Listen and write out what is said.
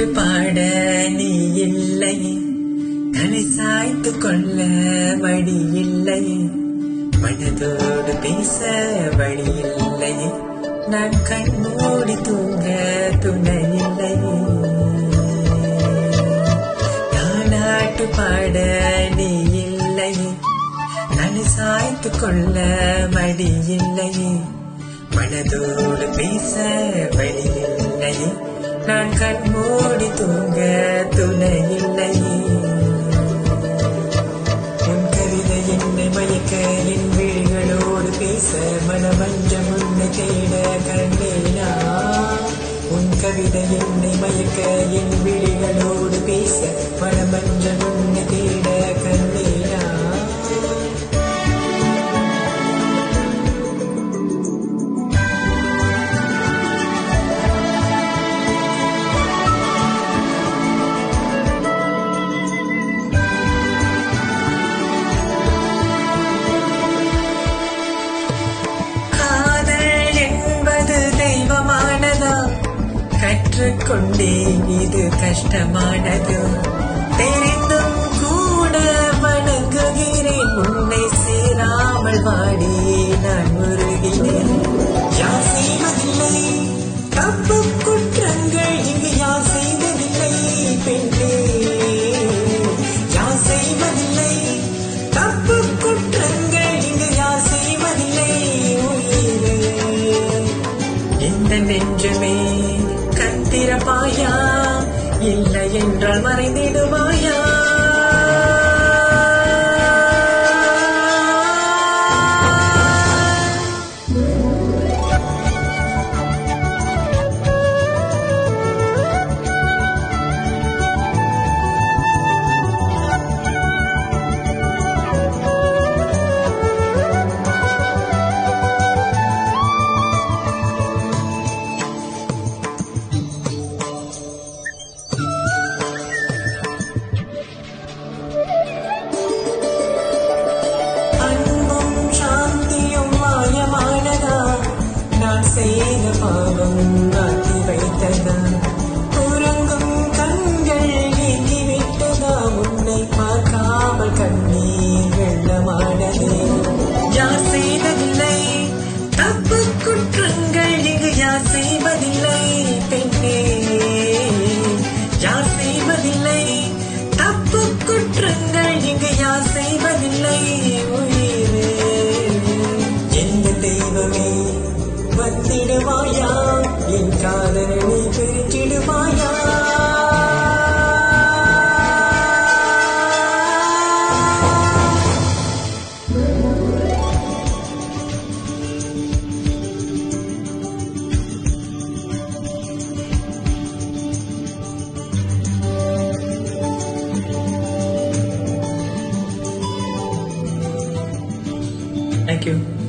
தாலாட்டு பாட நீ இல்லை, தலை சாய்த்து கொள்ள வழி இல்லை, மனதோடு பேச வழி இல்லை, நான் கண்ணோடி தூங்க துணை இல்லை. தாலாட்டு பாட நீ இல்லை, தலை சாய்த்து கொள்ள வழி இல்லை, மனதோடு பேச வழி இல்லை, நான் கண்மூடி தூங்க துணை இல்லை. உன் கவிதை என்னை மயக்க என் விழிகளோடு பேச மனமஞ்சம் உன்னை தேட கண்டேனா. உன் கவிதை என்னை மயக்க என் விழிகளோடு பேச மனமஞ்சம் உன்னை தேட கண்டேனா. கற்றுக்கொண்டேன் இது கஷ்டமானது, தெரிந்தும் கூட வணங்குகிறேன், உன்னை சேராமல் வாடி நான் முருகினேன். யார் செய்வதில்லை தப்பு குற்றங்கள் இங்கு யார் செய்வதில்லை பெண்ணே, யார் செய்வதில்லை தப்பு குற்றங்கள் இங்கு யார் செய்வதில்லை உயிரே. இந்த நெஞ்சமே கத்திரப்பாயா, இல்லை என்றால் மறைந்திடுவாயா. செய்த பாவம் மாற்றி வைத்ததா, உறங்கும் கண்கள் நீங்கிவிட்டதா, உன்னை பார்க்காமல் கண்ணீர் வெள்ளமானதே. யார் செய்வதில்லை தப்பு குற்றங்கள் இங்கு யார் செய்வதில்லை பெண்ணே, யார் செய்வதில்லை தப்பு குற்றங்கள் இங்கு யார் செய்வதில்லை உயிரே. எந்த தெய்வமே வந்திடுவாயா, என் காதலை நீ பிரிச்சிடுவாயா. Thank you.